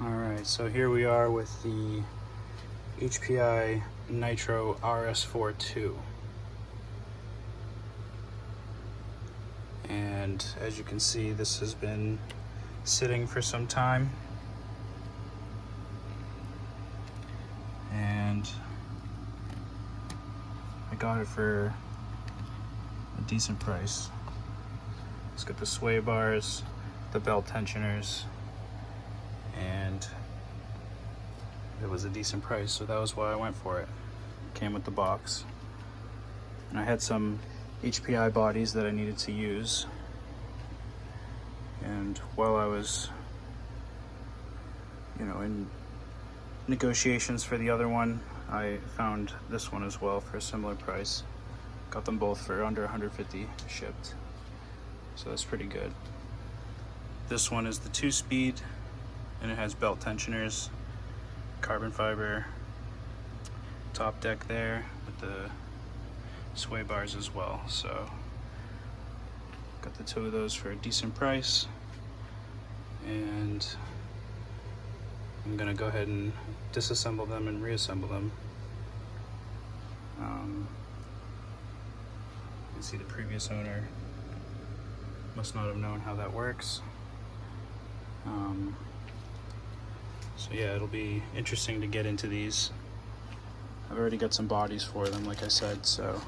Alright, so here we are with the HPI Nitro RS4 2. And as you can see, this has been sitting for some time. And I got it for a decent price. It's got the sway bars, the belt tensioners, and it was a decent price, so that was why I went for it. It came with the box. And I had some HPI bodies that I needed to use. And while I was, in negotiations for the other one, I found this one as well for a similar price. Got them both for under 150 shipped. So that's pretty good. This one is the 2-speed, and it has belt tensioners, carbon fiber top deck there with the sway bars as well. So got the two of those for a decent price, and I'm gonna go ahead and disassemble them and reassemble them. You can see the previous owner must not have known how that works. So yeah, it'll be interesting to get into these. I've already got some bodies for them, like I said, so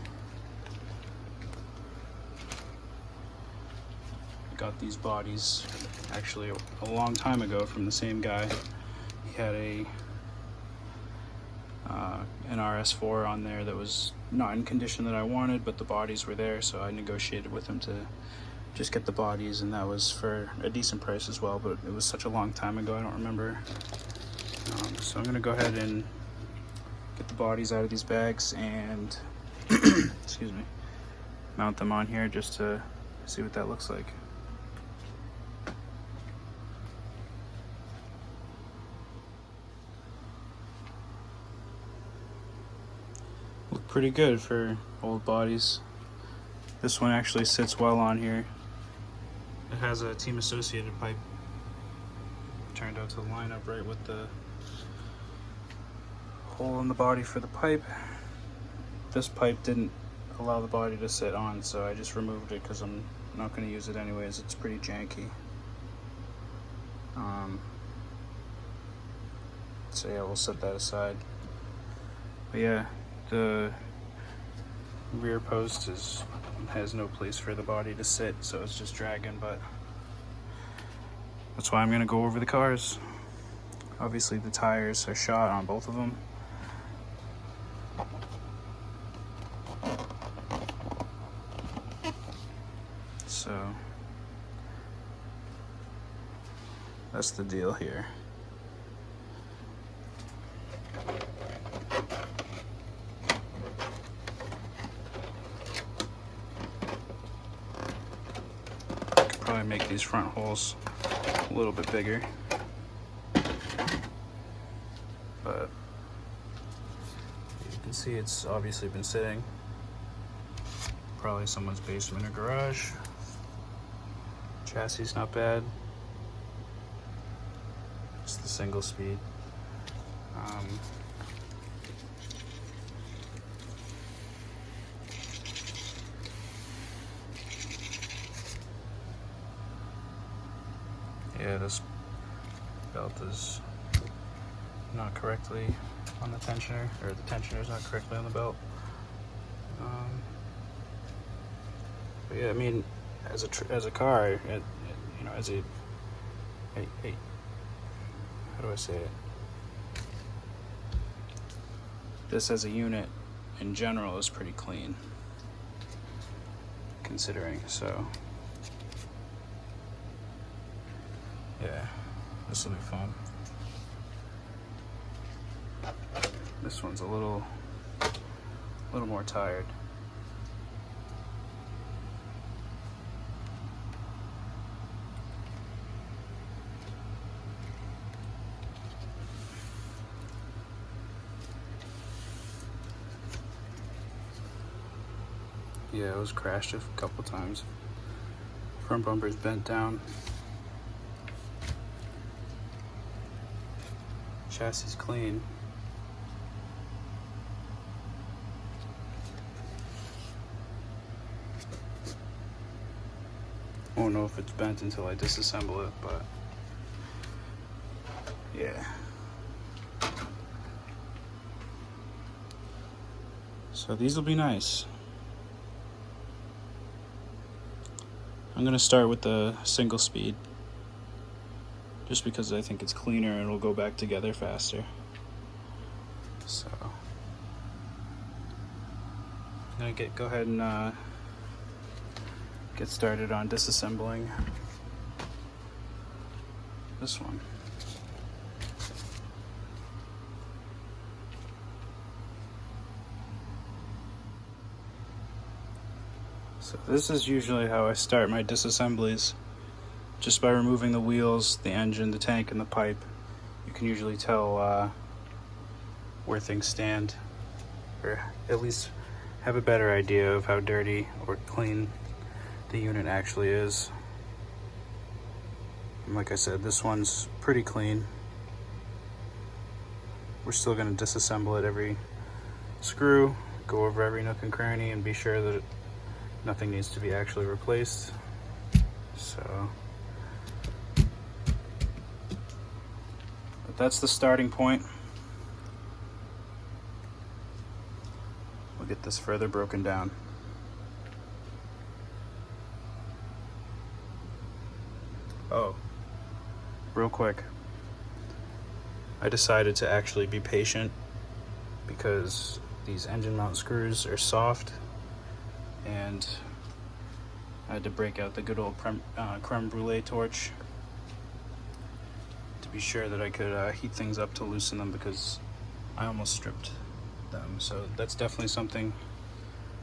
I got these bodies actually a long time ago from the same guy. He had an RS4 on there that was not in condition that I wanted, but the bodies were there, so I negotiated with him to just get the bodies, and that was for a decent price as well, but it was such a long time ago I don't remember. So I'm gonna go ahead and get the bodies out of these bags and excuse me, mount them on here just to see what that looks like. Look pretty good for old bodies. This one actually sits well on here. It has a team associated pipe. Turned out to line up right with the hole in the body for the pipe. This pipe didn't allow the body to sit on, so I just removed it because I'm not going to use it anyways. It's pretty janky. So yeah, we'll set that aside. But yeah, the rear post has no place for the body to sit, so it's just dragging, but that's why I'm going to go over the cars. Obviously the tires are shot on both of them. So that's the deal here. Could probably make these front holes a little bit bigger, but you can see it's obviously been sitting. Probably someone's basement or garage. Chassis not bad. Just the single speed. Yeah, this belt is not correctly on the tensioner, or the tensioner is not correctly on the belt. But yeah, I mean, as a car, as a how do I say it? This as a unit in general is pretty clean, considering. So yeah, this will be fun. This one's a little more tired. Yeah, it was crashed a couple times. Front bumper's bent down. Chassis clean. Won't know if it's bent until I disassemble it, but yeah. So these will be nice. I'm gonna start with the single speed, just because I think it's cleaner and it'll go back together faster. So I'm gonna go ahead and get started on disassembling this one. So this is usually how I start my disassemblies, just by removing the wheels, the engine, the tank, and the pipe. You can usually tell where things stand, or at least have a better idea of how dirty or clean the unit actually is. And like I said, this one's pretty clean. We're still going to disassemble it every screw, go over every nook and cranny, and be sure that nothing needs to be actually replaced. So, but that's the starting point. We'll get this further broken down. Oh, real quick, I decided to actually be patient because these engine mount screws are soft, and I had to break out the good old creme brulee torch to be sure that I could heat things up to loosen them, because I almost stripped them. So that's definitely something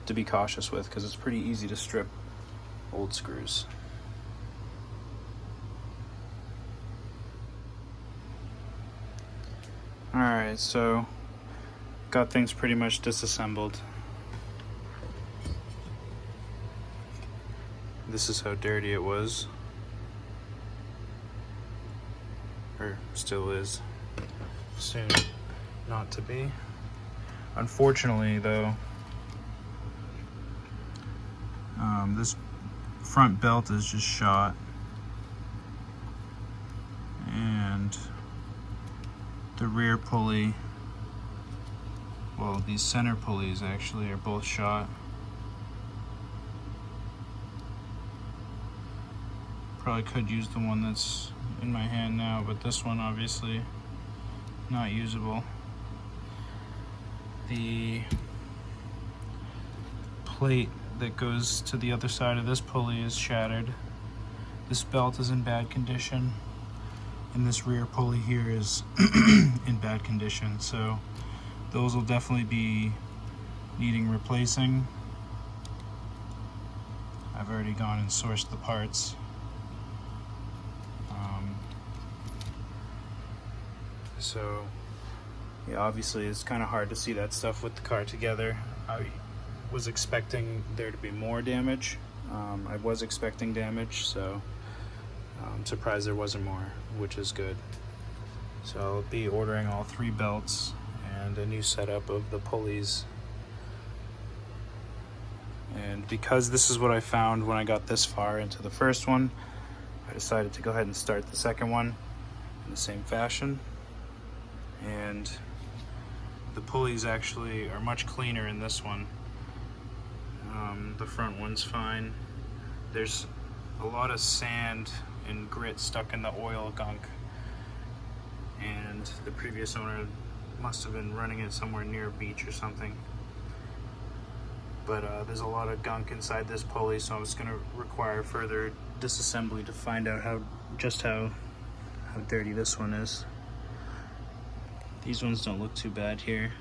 to be cautious with, because it's pretty easy to strip old screws. Alright, so got things pretty much disassembled. This is how dirty it was, or still is, soon not to be. Unfortunately though, this front belt is just shot, and the rear pulley, well, these center pulleys actually are both shot. Probably could use the one that's in my hand now, but this one obviously not usable. The plate that goes to the other side of this pulley is shattered. This belt is in bad condition, and this rear pulley here is in bad condition, so those will definitely be needing replacing. I've already gone and sourced the parts. So yeah, obviously it's kind of hard to see that stuff with the car together. I was expecting there to be more damage. I was expecting damage, so I'm surprised there wasn't more, which is good. So I'll be ordering all 3 belts and a new setup of the pulleys. And because this is what I found when I got this far into the first one, I decided to go ahead and start the second one in the same fashion. And the pulleys actually are much cleaner in this one. The front one's fine. There's a lot of sand and grit stuck in the oil gunk, and the previous owner must have been running it somewhere near a beach or something. But there's a lot of gunk inside this pulley, so it's going to require further disassembly to find out how dirty this one is. These ones don't look too bad here,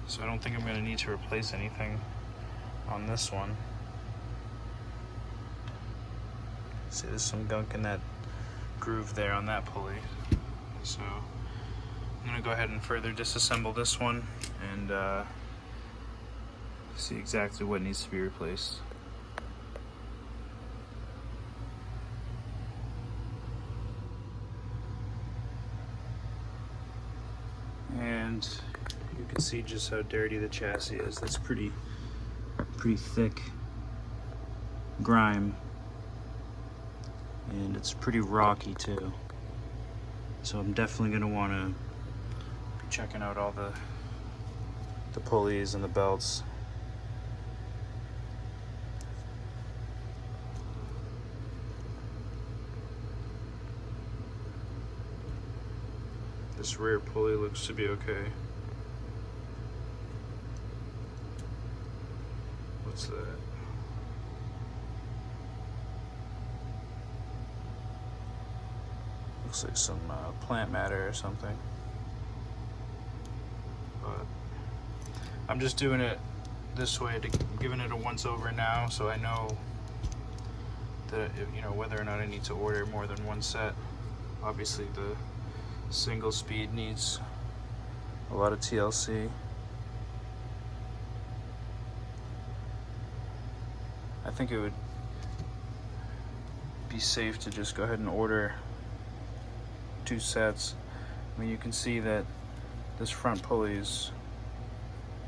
so I don't think I'm going to need to replace anything on this one. See, there's some gunk in that groove there on that pulley. So I'm going to go ahead and further disassemble this one and see exactly what needs to be replaced. can see just how dirty the chassis is. That's pretty thick grime, and it's pretty rocky too. So I'm definitely going to want to be checking out all the pulleys and the belts. This rear pulley looks to be okay. What's that? Looks like some plant matter or something. But I'm just doing it this way, giving it a once over now, so I know that whether or not I need to order more than one set. Obviously, the single speed needs a lot of TLC. I think it would be safe to just go ahead and order 2 sets. I mean, you can see that this front pulley is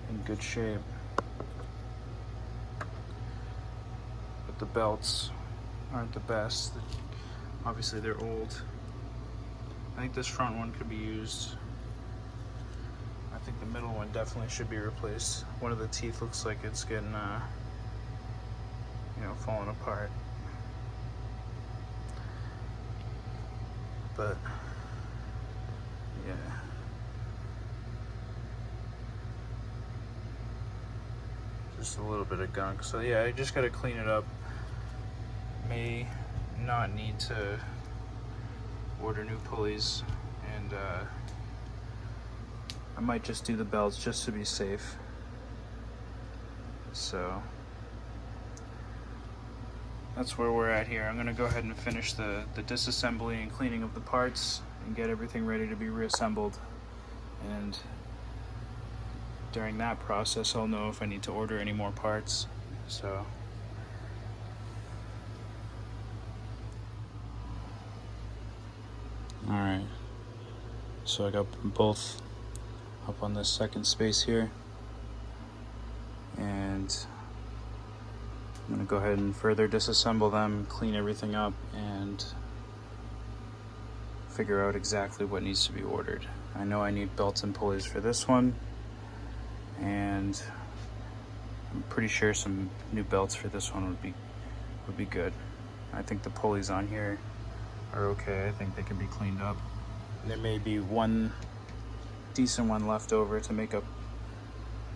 in good shape, but the belts aren't the best. Obviously they're old. I think this front one could be used. I think the middle one definitely should be replaced. One of the teeth looks like it's getting falling apart. But yeah, just a little bit of gunk. So yeah, I just gotta clean it up. May not need to order new pulleys, and I might just do the belts just to be safe. So that's where we're at here. I'm gonna go ahead and finish the disassembly and cleaning of the parts and get everything ready to be reassembled. And during that process, I'll know if I need to order any more parts. So alright, so I got them both up on this second space here, and I'm going to go ahead and further disassemble them, clean everything up, and figure out exactly what needs to be ordered. I know I need belts and pulleys for this one, and I'm pretty sure some new belts for this one would be good. I think the pulleys on here are okay. I think they can be cleaned up. There may be one decent one left over to make up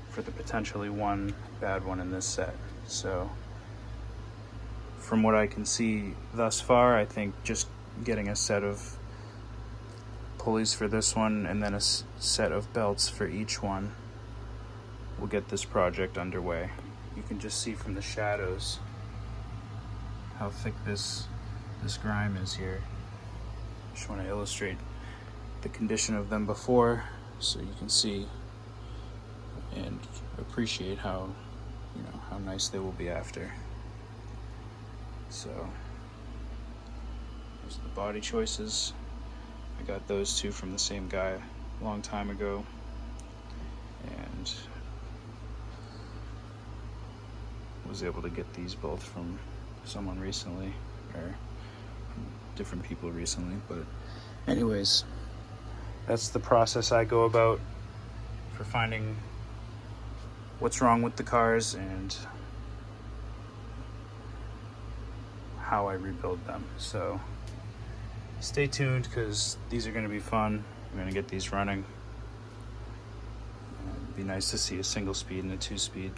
for the potentially one bad one in this set. So from what I can see thus far, I think just getting a set of pulleys for this one and then a set of belts for each one will get this project underway. You can just see from the shadows how thick this grime is here. Just want to illustrate the condition of them before, so you can see and appreciate how nice they will be after. So those are the body choices. I got those two from the same guy a long time ago, and was able to get these both from someone recently, or different people recently. But anyways, that's the process I go about for finding what's wrong with the cars and how I rebuild them. So stay tuned, because these are going to be fun. I'm going to get these running. It'd be nice to see a single speed and a 2-speed